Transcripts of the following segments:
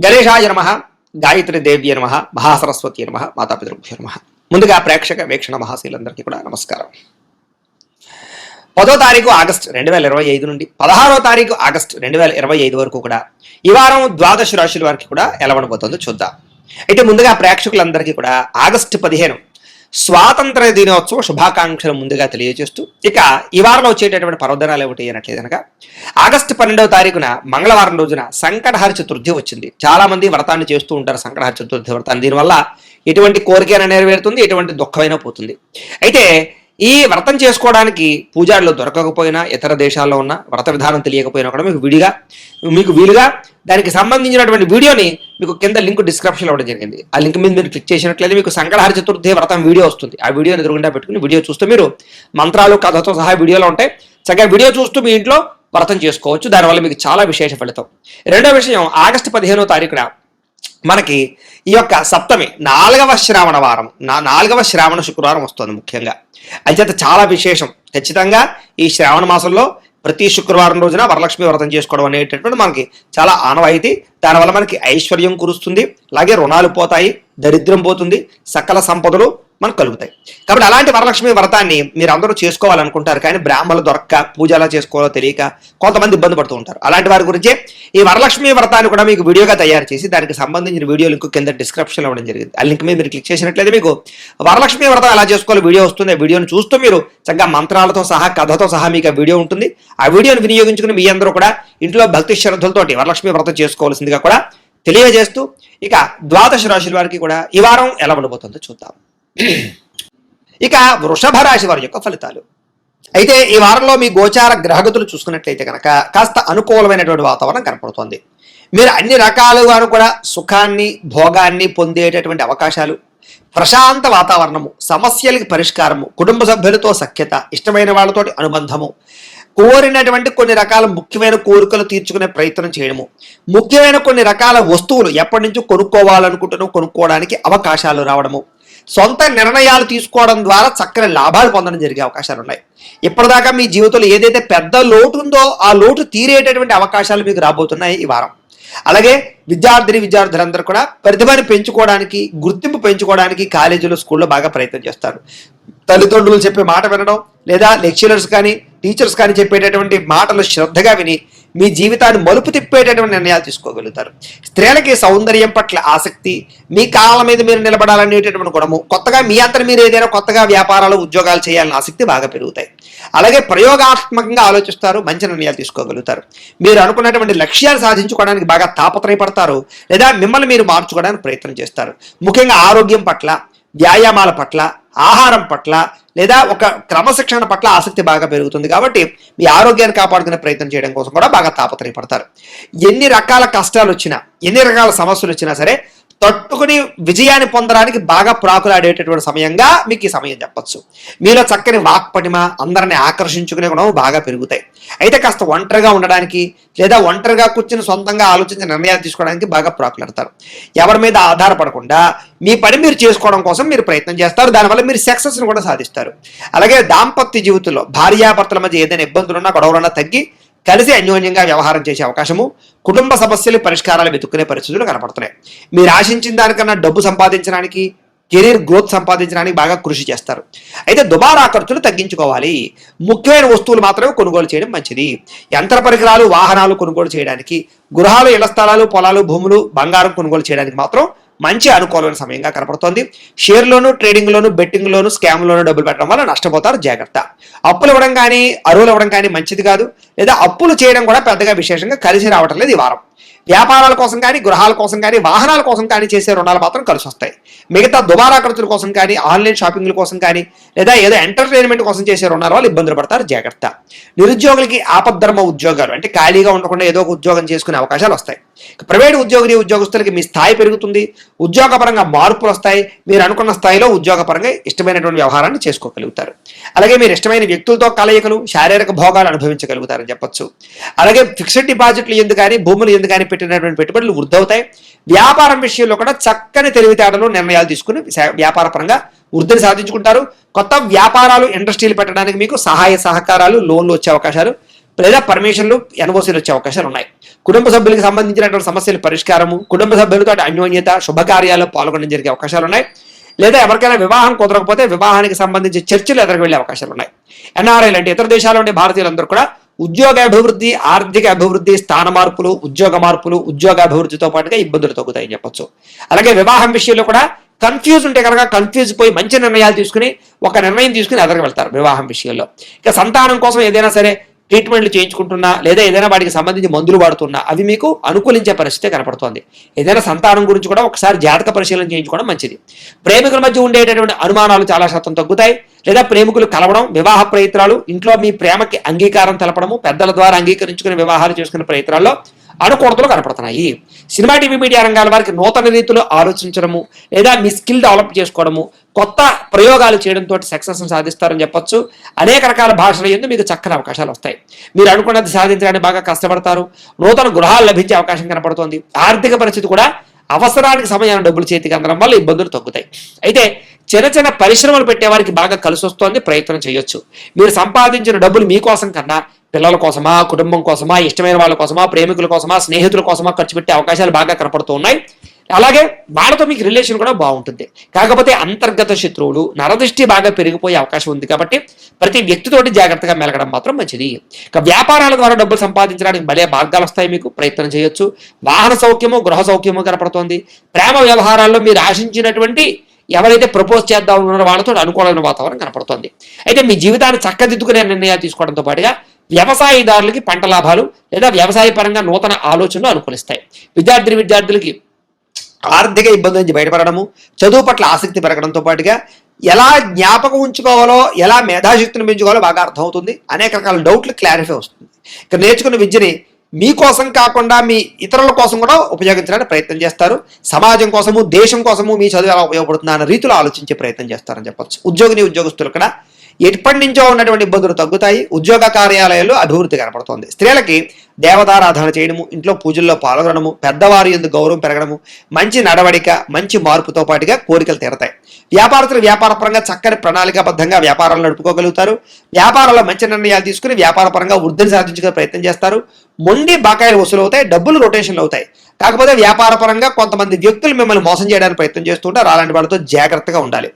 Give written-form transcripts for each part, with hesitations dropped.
గణేశాయ నమః, గాయత్రి దేవ్య నమః, మహాసరస్వతి నమః, మాతాపితృభ్యో నమః. ముందుగా ప్రేక్షక వీక్షణ మహాశీలందరికీ కూడా నమస్కారం. 10వ తారీఖు ఆగస్టు 2025 నుండి 16వ తారీఖు ఆగస్టు 2025 వరకు కూడా ఈ వారం ద్వాదశ రాశుల వారికి కూడా ఎలా ఉండబోతుందో చూద్దాం. అయితే ముందుగా ప్రేక్షకులందరికీ కూడా ఆగస్టు 15 స్వాతంత్ర దినోత్సవ శుభాకాంక్షలు ముందుగా తెలియజేస్తూ, ఇక ఈ వారంలో వచ్చేటటువంటి పర్వదినాలు ఏమిటి అనట్లేదు కనుక ఆగస్టు 12వ తారీఖున మంగళవారం రోజున సంకటహర చతుర్థి వచ్చింది. చాలా మంది వ్రతాన్ని చేస్తూ ఉంటారు, సంకటహర చతుర్థి వ్రతాన్ని. దీనివల్ల ఎటువంటి కోరికైనా నెరవేరుతుంది, ఎటువంటి దుఃఖమైనా పోతుంది. అయితే ఈ వ్రతం చేసుకోవడానికి పూజారులు దొరకకపోయినా, ఇతర దేశాల్లో ఉన్న వ్రత విధానం తెలియకపోయినా కూడా మీకు వీలుగా దానికి సంబంధించినటువంటి వీడియోని మీకు కింద లింక్ డిస్క్రిప్షన్లో ఇవ్వడం జరిగింది. ఆ లింక్ మీద మీరు క్లిక్ చేసినట్లయితే మీకు సంకటహర చతుర్థి వ్రతం వీడియో వస్తుంది. ఆ వీడియోని ఎదురుగుండా పెట్టుకుని వీడియో చూస్తూ మీరు మంత్రాలు కథతో సహా వీడియోలో ఉంటాయి, చక్కగా వీడియో చూస్తూ మీ ఇంట్లో వ్రతం చేసుకోవచ్చు. దానివల్ల మీకు చాలా విశేష ఫలితం. రెండో విషయం, ఆగస్టు 15వ తారీఖున మనకి ఈ యొక్క సప్తమి 4వ శ్రావణ వారం, 4వ శ్రావణ శుక్రవారం వస్తుంది. ముఖ్యంగా అంచేత చాలా విశేషం. ఖచ్చితంగా ఈ శ్రావణ మాసంలో ప్రతి శుక్రవారం రోజున వరలక్ష్మి వ్రతం చేసుకోవడం అనేటటువంటి మనకి చాలా ఆనవాయితీ. దానివల్ల మనకి ఐశ్వర్యం కురుస్తుంది, అలాగే రుణాలు పోతాయి, దరిద్రం పోతుంది, సకల సంపదలు మనకు కలుగుతాయి. కాబట్టి అలాంటి వరలక్ష్మి వ్రతాన్ని మీరు అందరూ చేసుకోవాలనుకుంటారు, కానీ బ్రాహ్మణులు దొరక్క పూజ ఎలా చేసుకోవాలో తెలియక కొంతమంది ఇబ్బంది పడుతూ ఉంటారు. అలాంటి వారి గురించి ఈ వరలక్ష్మి వ్రతాన్ని కూడా మీకు వీడియోగా తయారు చేసి దానికి సంబంధించిన వీడియో లింక్ కింద డిస్క్రిప్షన్లో ఇవ్వడం జరిగింది. ఆ లింక్ మీద మీరు క్లిక్ చేసినట్లయితే మీకు వరలక్ష్మి వ్రతం ఎలా చేసుకోవాలో వీడియో వస్తుంది. ఆ వీడియోని చూస్తూ మీరు చక్కగా మంత్రాలతో సహా కథతో సహా మీకు ఆ వీడియో ఉంటుంది. ఆ వీడియోని వినియోగించుకుని మీ అందరూ కూడా ఇంట్లో భక్తి శ్రద్ధలతోటి వరలక్ష్మి వ్రతం చేసుకోవాల్సిందిగా కూడా తెలియజేస్తూ, ఇక ద్వాదశ రాశుల వారికి కూడా ఈ వారం ఎలా ఉండబోతుందో చూద్దాం. ఇక వృషభ రాశి వారి యొక్క ఫలితాలు. అయితే ఈ వారంలో మీ గోచార గ్రహగతులు చూసుకున్నట్లయితే కనుక కాస్త అనుకూలమైనటువంటి వాతావరణం కనపడుతోంది. మీరు అన్ని రకాలుగాను కూడా సుఖాన్ని భోగాన్ని పొందేటటువంటి అవకాశాలు, ప్రశాంత వాతావరణము, సమస్యలకి పరిష్కారము, కుటుంబ సభ్యులతో సఖ్యత, ఇష్టమైన వాళ్ళతోటి అనుబంధము, కోరినటువంటి కొన్ని రకాల ముఖ్యమైన కోరికలు తీర్చుకునే ప్రయత్నం చేయడము, ముఖ్యమైన కొన్ని రకాల వస్తువులు ఎప్పటి నుంచో కొనుక్కోవడానికి అవకాశాలు రావడము, సొంత నిర్ణయాలు తీసుకోవడం ద్వారా చక్కని లాభాలు పొందడం జరిగే అవకాశాలు ఉన్నాయి. ఇప్పటిదాకా మీ జీవితంలో ఏదైతే పెద్ద లోటు ఉందో ఆ లోటు తీరేటటువంటి అవకాశాలు మీకు రాబోతున్నాయి ఈ వారం. అలాగే విద్యార్థులందరూ కూడా ప్రతిభను పెంచుకోవడానికి, గుర్తింపు పెంచుకోవడానికి కాలేజీలో, స్కూల్లో బాగా ప్రయత్నం చేస్తారు. తల్లిదండ్రులు చెప్పే మాట వినడం, లేదా లెక్చరర్స్ కానీ టీచర్స్ కానీ చెప్పేటటువంటి మాటలు శ్రద్ధగా విని మీ జీవితాన్ని మలుపు తిప్పేటటువంటి నిర్ణయాలు తీసుకోగలుగుతారు. స్త్రీలకి సౌందర్యం పట్ల ఆసక్తి, మీ కాళ్ళ మీద మీరు నిలబడాలనేటటువంటి గుణము, కొత్తగా మీ అంతా మీరు ఏదైనా కొత్తగా వ్యాపారాలు, ఉద్యోగాలు చేయాలన్న ఆసక్తి బాగా పెరుగుతాయి. అలాగే ప్రయోగాత్మకంగా ఆలోచిస్తారు, మంచి నిర్ణయాలు తీసుకోగలుగుతారు. మీరు అనుకున్నటువంటి లక్ష్యాలు సాధించుకోవడానికి బాగా తాపత్రయపడతారు, లేదా మిమ్మల్ని మీరు మార్చుకోవడానికి ప్రయత్నం చేస్తారు. ముఖ్యంగా ఆరోగ్యం పట్ల, వ్యాయామాల పట్ల, ఆహారం పట్ల, లేదా ఒక క్రమశిక్షణ పట్ల ఆసక్తి బాగా పెరుగుతుంది. కాబట్టి మీ ఆరోగ్యాన్ని కాపాడుకునే ప్రయత్నం చేయడం కోసం కూడా బాగా తాపత్రయపడతారు. ఎన్ని రకాల కష్టాలు వచ్చినా, ఎన్ని రకాల సమస్యలు వచ్చినా సరే తట్టుకుని విజయాన్ని పొందడానికి బాగా ప్రాకులాడేటటువంటి సమయంగా మీకు ఈ సమయం చెప్పచ్చు. మీలో చక్కని వాక్పటిమ, అందరిని ఆకర్షించుకునే గుణం బాగా పెరుగుతాయి. అయితే కాస్త ఒంటరిగా ఉండడానికి, లేదా ఒంటరిగా కూర్చుని సొంతంగా ఆలోచించి నిర్ణయాలు తీసుకోవడానికి బాగా ప్రాకులాడతారు. ఎవరి మీద ఆధారపడకుండా మీ పని మీరు చేసుకోవడం కోసం మీరు ప్రయత్నం చేస్తారు. దానివల్ల మీరు సక్సెస్ను కూడా సాధిస్తారు. అలాగే దాంపత్య జీవితంలో భార్యాభర్తల మధ్య ఏదైనా ఇబ్బందులున్నా, గొడవలున్నా తగ్గి కలిసి అన్యోన్యంగా వ్యవహారం చేసే అవకాశము, కుటుంబ సమస్యలు పరిష్కారాలు వెతుక్కునే పరిస్థితులు కనపడుతున్నాయి. మీరు ఆశించిన దానికన్నా డబ్బు సంపాదించడానికి, కెరీర్ గ్రోత్ సంపాదించడానికి బాగా కృషి చేస్తారు. అయితే దుబారా ఖర్చులు తగ్గించుకోవాలి. ముఖ్యమైన వస్తువులు మాత్రమే కొనుగోలు చేయడం మంచిది. యంత్ర పరికరాలు, వాహనాలు కొనుగోలు చేయడానికి, గృహాలు, ఇళ్ల స్థలాలు, పొలాలు, భూములు, బంగారం కొనుగోలు చేయడానికి మాత్రం మంచి అనుకూలమైన సమయంగా కనపడుతోంది. షేర్లోను, ట్రేడింగ్లోను, బెట్టింగ్లోను, స్కామ్లోను డబ్బులు పెట్టడం వల్ల నష్టపోతారు, జాగ్రత్త. అప్పులు ఇవ్వడం కానీ, అరువులు ఇవ్వడం కానీ మంచిది కాదు, లేదా అప్పులు చేయడం కూడా పెద్దగా విశేషంగా కలిసి రావటం లేదు ఈ వారం. వ్యాపారాల కోసం కానీ, గృహాల కోసం కానీ, వాహనాల కోసం కానీ చేసే రుణాలు మాత్రం కలిసి వస్తాయి. మిగతా దుబారా ఖర్చుల కోసం కానీ, ఆన్లైన్ షాపింగ్ల కోసం కానీ, లేదా ఏదో ఎంటర్టైన్మెంట్ కోసం చేసే రుణాల వల్ల ఇబ్బందులు పడతారు, జాగ్రత్త. నిరుద్యోగులకి ఆపద్ధర్మ ఉద్యోగాలు, అంటే ఖాళీగా ఉండకుండా ఏదో ఒక ఉద్యోగం చేసుకునే అవకాశాలు వస్తాయి. ప్రైవేట్ ఉద్యోగస్తులకి మీ స్థాయి పెరుగుతుంది, ఉద్యోగపరంగా మార్పులు వస్తాయి. మీరు అనుకున్న స్థాయిలో ఉద్యోగపరంగా ఇష్టమైనటువంటి వ్యవహారాన్ని చేసుకోగలుగుతారు. అలాగే మీరు ఇష్టమైన వ్యక్తులతో కలయికలు, శారీరక భోగాలు అనుభవించగలుగుతారని చెప్పొచ్చు. అలాగే ఫిక్స్డ్ డిపాజిట్లు ఎందుకు కానీ, భూములు ఎందుకు కానీ పెట్టినటువంటి పెట్టుబడులు వృద్ధి అవుతాయి. వ్యాపారం విషయంలో కూడా చక్కని తెలివితేటలు, నిర్ణయాలు తీసుకుని వ్యాపార పరంగా వృద్ధిని సాధించుకుంటారు. కొత్త వ్యాపారాలు, ఇండస్ట్రీలు పెట్టడానికి మీకు సహాయ సహకారాలు, లోన్లు వచ్చే అవకాశాలు, లేదా పర్మిషన్లు ఎన్ఓసీలు వచ్చే అవకాశాలు ఉన్నాయి. కుటుంబ సభ్యులకు సంబంధించినటువంటి సమస్యల పరిష్కారము, కుటుంబ సభ్యులతో అన్యోన్యత, శుభకార్యాల్లో పాల్గొనడం జరిగే అవకాశాలు ఉన్నాయి. లేదా ఎవరికైనా వివాహం కుదరకపోతే వివాహానికి సంబంధించి చర్చలు ఎదురు వెళ్ళే అవకాశాలు ఉన్నాయి. ఎన్ఆర్ఐలు అంటే ఇతర దేశాల్లో ఉండే భారతీయులందరూ కూడా ఉద్యోగ అభివృద్ధి, ఆర్థిక అభివృద్ధి, స్థాన మార్పులు, ఉద్యోగ మార్పులు, ఉద్యోగ అభివృద్ధితో పాటుగా ఇబ్బందులు తగ్గుతాయని చెప్పొచ్చు. అలాగే వివాహం విషయంలో కూడా కన్ఫ్యూజ్ ఉంటే కనుక కన్ఫ్యూజ్ పోయి మంచి నిర్ణయాలు తీసుకుని ఒక నిర్ణయం తీసుకుని ఎదురు వెళ్తారు వివాహం విషయంలో. ఇక సంతానం కోసం ఏదైనా సరే ట్రీట్మెంట్లు చేయించుకుంటున్నా లేదా ఏదైనా వాటికి సంబంధించి మందులు వాడుతున్నా అవి మీకు అనుకూలించే పరిస్థితి కనపడుతోంది. ఏదైనా సంతానం గురించి కూడా ఒకసారి జాతక పరిశీలన చేయించుకోవడం మంచిది. ప్రేమికుల మధ్య ఉండేటటువంటి అనుమానాలు చాలా శాతం తగ్గుతాయి. లేదా ప్రేమికులు కలవడం, వివాహ ప్రయత్నాలు, ఇంట్లో మీ ప్రేమకి అంగీకారం తెలపడము, పెద్దల ద్వారా అంగీకరించుకుని వివాహాలు చేసుకునే ప్రయత్నాల్లో అనుకూలతలు కనపడుతున్నాయి. సినిమా, టీవీ, మీడియా రంగాల వారికి నూతన రీతిలో ఆలోచించడము లేదా మీ స్కిల్ డెవలప్ చేసుకోవడము, కొత్త ప్రయోగాలు చేయడంతో సక్సెస్ సాధిస్తారని చెప్పొచ్చు. అనేక రకాల భాషల యందు మీకు చక్కని అవకాశాలు వస్తాయి. మీరు అనుకున్నది సాధించడానికి బాగా కష్టపడతారు. నూతన గృహాలు లభించే అవకాశం కనపడుతోంది. ఆర్థిక పరిస్థితి కూడా అవసరానికి సమయాన్ని డబ్బులు చేతికి అందడం వల్ల ఇబ్బందులు తగ్గుతాయి. అయితే చిన్న చిన్న పరిశ్రమలు పెట్టే వారికి బాగా కలిసి వస్తోంది, ప్రయత్నం చేయొచ్చు. మీరు సంపాదించిన డబ్బులు మీకోసం కన్నా పిల్లల కోసమా, కుటుంబం కోసమా, ఇష్టమైన వాళ్ళ కోసమా, ప్రేమికుల కోసమా, స్నేహితుల కోసమా ఖర్చు పెట్టే అవకాశాలు బాగా కనపడుతూ ఉన్నాయి. అలాగే వాళ్ళతో మీకు రిలేషన్ కూడా బాగుంటుంది. కాకపోతే అంతర్గత శత్రువులు, నరదృష్టి బాగా పెరిగిపోయే అవకాశం ఉంది. కాబట్టి ప్రతి వ్యక్తితోటి జాగ్రత్తగా మెలగడం మాత్రం మంచిది. ఇక వ్యాపారాల ద్వారా డబ్బులు సంపాదించడానికి భలే మార్గాలు వస్తాయి, మీకు ప్రయత్నం చేయొచ్చు. వాహన సౌఖ్యము, గృహ సౌఖ్యము కనపడుతోంది. ప్రేమ వ్యవహారాల్లో మీరు ఆశించినటువంటి ఎవరైతే ప్రపోజ్ చేద్దాం ఉన్నారో వాళ్ళతో అనుకూలమైన వాతావరణం కనపడుతోంది. అయితే మీ జీవితాన్ని చక్కదిద్దుకునే నిర్ణయాలు తీసుకోవడంతో పాటుగా వ్యవసాయదారులకి పంట లాభాలు లేదా వ్యవసాయ పరంగా నూతన ఆలోచనలు అనుకూలిస్తాయి. విద్యార్థులకి ఆర్థిక ఇబ్బందుల నుంచి బయటపడడము, చదువు పట్ల ఆసక్తి పెరగడంతో పాటుగా ఎలా జ్ఞాపకం ఉంచుకోవాలో, ఎలా మేధాశక్తిని పెంచుకోవాలో బాగా అర్థమవుతుంది. అనేక రకాల డౌట్లు క్లారిఫై వస్తుంది. ఇక నేర్చుకున్న విద్యని మీకోసం కాకుండా మీ ఇతరుల కోసం కూడా ఉపయోగించడానికి ప్రయత్నం చేస్తారు. సమాజం కోసము, దేశం కోసము మీ చదువు ఎలా ఉపయోగపడుతుందా అన్న రీతిలో ఆలోచించే ప్రయత్నం చేస్తారని చెప్పొచ్చు. ఉద్యోగస్తులు కూడా ఎప్పటి నుంచో ఉన్నటువంటి ఇబ్బందులు తగ్గుతాయి. ఉద్యోగ కార్యాలయాల్లో అభివృద్ధి కనపడుతోంది. స్త్రీలకి దేవతారాధన చేయడము, ఇంట్లో పూజల్లో పాల్గొనడము, పెద్దవారి యందు గౌరవం పెరగడము, మంచి నడవడిక, మంచి మార్పుతో పాటుగా కోరికలు తీరతాయి. వ్యాపారస్తులు వ్యాపారపరంగా చక్కని ప్రణాళికాబద్ధంగా వ్యాపారాలు నడుపుకోగలుగుతారు. వ్యాపారంలో మంచి నిర్ణయాలు తీసుకుని వ్యాపారపరంగా వృద్ధిని సాధించుకునే ప్రయత్నం చేస్తారు. మొండి బకాయిలు వసూలు అవుతాయి, డబ్బులు రొటేషన్లు అవుతాయి. కాకపోతే వ్యాపారపరంగా కొంతమంది వ్యక్తులు మిమ్మల్ని మోసం చేయడానికి ప్రయత్నం చేస్తుంటారు. అలాంటి వాళ్ళతో జాగ్రత్తగా ఉండాలి.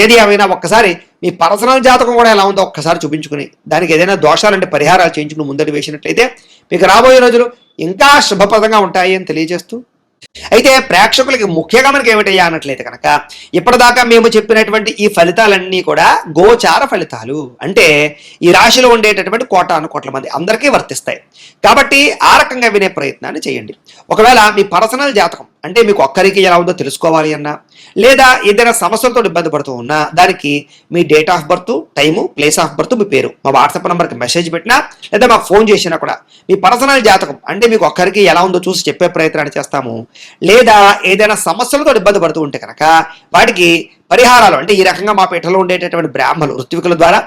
ఏది ఏమైనా ఒక్కసారి మీ పర్సనల్ జాతకం కూడా ఎలా ఉందో ఒక్కసారి చూపించుకుని దానికి ఏదైనా దోషాలంటే పరిహారాలు చేయించుకుని ముందడి వేసినట్లయితే మీకు రాబోయే రోజులు ఇంకా శుభప్రదంగా ఉంటాయి అని తెలియజేస్తూ, అయితే ప్రేక్షకులకి ముఖ్యంగా మనకి ఏమిటయ్యా అన్నట్లయితే కనుక ఇప్పటిదాకా మేము చెప్పినటువంటి ఈ ఫలితాలన్నీ కూడా గోచార ఫలితాలు. అంటే ఈ రాశిలో ఉండేటటువంటి కోట్ల మంది అందరికీ వర్తిస్తాయి. కాబట్టి ఆ రకంగా వినే ప్రయత్నాన్ని చేయండి. ఒకవేళ మీ పర్సనల్ జాతకం అంటే మీకు ఒక్కరికి ఎలా ఉందో తెలుసుకోవాలి అన్నా, లేదా ఏదైనా సమస్యలతో ఇబ్బంది పడుతూ ఉన్నా దానికి మీ date of birth, time, place of birth, మీ పేరు మా వాట్సాప్ నెంబర్కి మెసేజ్ పెట్టినా లేదా మాకు ఫోన్ చేసినా కూడా మీ పర్సనల్ జాతకం అంటే మీకు ఒక్కరికి ఎలా ఉందో చూసి చెప్పే ప్రయత్నాన్ని చేస్తాము. లేదా ఏదైనా సమస్యలతో ఇబ్బంది పడుతూ ఉంటే కనుక వాటికి పరిహారాలు అంటే ఈ రకంగా మా పీఠలో ఉండేటటువంటి బ్రాహ్మణులు, ఋత్వికుల ద్వారా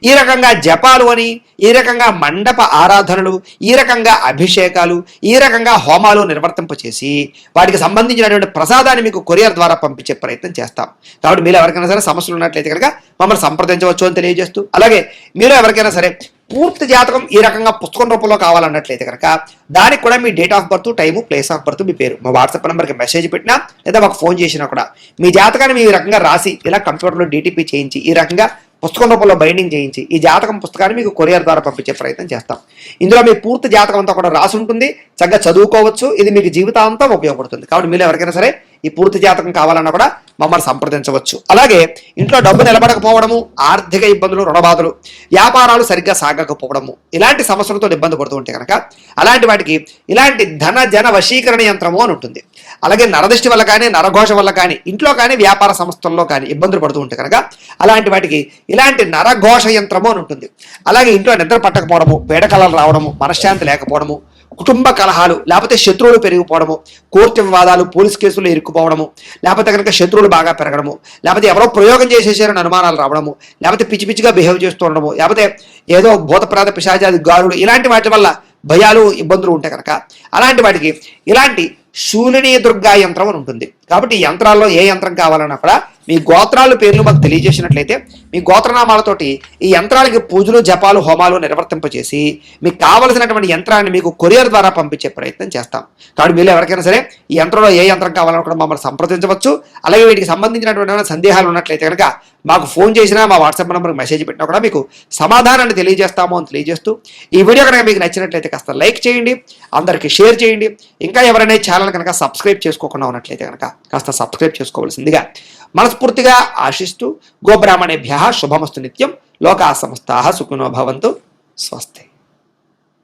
ఈ రకంగా జపాలు అని, ఈ రకంగా మండప ఆరాధనలు, ఈ రకంగా అభిషేకాలు, ఈ రకంగా హోమాలు నిర్వర్తింపచేసి వాటికి సంబంధించినటువంటి ప్రసాదాన్ని మీకు కొరియర్ ద్వారా పంపించే ప్రయత్నం చేస్తాం. కాబట్టి మీరు ఎవరికైనా సరే సమస్యలు ఉన్నట్లయితే కనుక మమ్మల్ని సంప్రదించవచ్చు అని తెలియజేస్తూ, అలాగే మీరు ఎవరికైనా సరే పూర్తి జాతకం ఈ రకంగా పుస్తకం రూపంలో కావాలన్నట్లయితే కనుక దానికి కూడా మీ date of birth, time, place of birth, మీ పేరు మా వాట్సాప్ నెంబర్కి మెసేజ్ పెట్టినా లేదా మాకు ఫోన్ చేసినా కూడా మీ జాతకాన్ని మీ రకంగా రాసి ఇలా కంప్యూటర్లో DTP చేయించి ఈ రకంగా పుస్తకం రూపంలో బైండింగ్ చేయించి ఈ జాతకం పుస్తకాన్ని మీకు కొరియర్ ద్వారా పంపించే ప్రయత్నం చేస్తాం. ఇందులో మీ పూర్తి జాతకం అంతా కూడా రాసి ఉంటుంది, చక్కగా చదువుకోవచ్చు. ఇది మీకు జీవితాంతం ఉపయోగపడుతుంది. కాబట్టి మీరు ఎవరికైనా సరే ఈ పూర్తి జాతకం కావాలన్నా కూడా మమ్మల్ని సంప్రదించవచ్చు. అలాగే ఇంట్లో డబ్బు నిలబడకపోవడము, ఆర్థిక ఇబ్బందులు, రుణబాధలు, వ్యాపారాలు సరిగ్గా సాగకపోవడము, ఇలాంటి సమస్యలతో ఇబ్బంది పడుతూ ఉంటే కనుక అలాంటి వాటికి ఇలాంటి ధన జన వశీకరణ యంత్రము అని ఉంటుంది. అలాగే నరదృష్టి వల్ల కానీ, నరఘోష వల్ల కానీ, ఇంట్లో కానీ, వ్యాపార సంస్థల్లో కానీ ఇబ్బందులు పడుతూ ఉంటే కనుక అలాంటి వాటికి ఇలాంటి నరఘోష యంత్రము అని ఉంటుంది. అలాగే ఇంట్లో నిద్ర పట్టకపోవడము, పీడకలలు రావడము, మనశ్శాంతి లేకపోవడము, కుటుంబ కలహాలు, లేకపోతే శత్రువులు పెరిగిపోవడము, కోర్టు వివాదాలు, పోలీస్ కేసులు ఇరుక్కుపోవడము, లేకపోతే కనుక శత్రువులు బాగా పెరగడము, లేకపోతే ఎవరో ప్రయోగం చేసేసారని అనుమానాలు రావడము, లేకపోతే పిచ్చి పిచ్చిగా బిహేవ్ చేస్తూ ఉండడము, లేకపోతే ఏదో భూతప్రాత పిశాచాది గారుడు, ఇలాంటి వాటి వల్ల భయాలు, ఇబ్బందులు ఉంటాయి కనుక అలాంటి వాటికి ఇలాంటి శూలిని దుర్గా యంత్రం అని ఉంటుంది. కాబట్టి ఈ యంత్రాల్లో ఏ యంత్రం కావాలన్నా కూడా మీ గోత్రాలు పేర్లు మాకు తెలియజేసినట్లయితే మీ గోత్రనామాలతోటి ఈ యంత్రాలకి పూజలు జపాలు హోమాలు నిర్వర్తింపచేసి మీకు కావలసినటువంటి యంత్రాన్ని మీకు కొరియర్ ద్వారా పంపించే ప్రయత్నం చేస్తాం. కాబట్టి మీరు ఎవరికైనా సరే ఈ యంత్రంలో ఏ యంత్రం కావాలని కూడా మమ్మల్ని సంప్రదించవచ్చు. అలాగే వీటికి సంబంధించినటువంటి సందేహాలు ఉన్నట్లయితే కనుక మాకు ఫోన్ చేసినా మా వాట్సాప్ నెంబర్కి మెసేజ్ పెట్టినా కూడా మీకు సమాధానాన్ని తెలియజేస్తాము అని తెలియజేస్తూ ఈ వీడియో కనుక మీకు నచ్చినట్లయితే కాస్త లైక్ చేయండి, అందరికీ షేర్ చేయండి. ఇంకా ఎవరైనా ఛానల్ కనుక సబ్స్క్రైబ్ చేసుకోకుండా ఉన్నట్లయితే కనుక కాస్త సబ్స్క్రైబ్ చేసుకోవాల్సిందిగా మనస్ఫూర్తిగా ఆశిస్తూ గోబ్రాహ్మణేభ్యః శుభమస్తు నిత్యం. లోకా సమస్తాః సుఖినో భవంతు. స్వస్తి.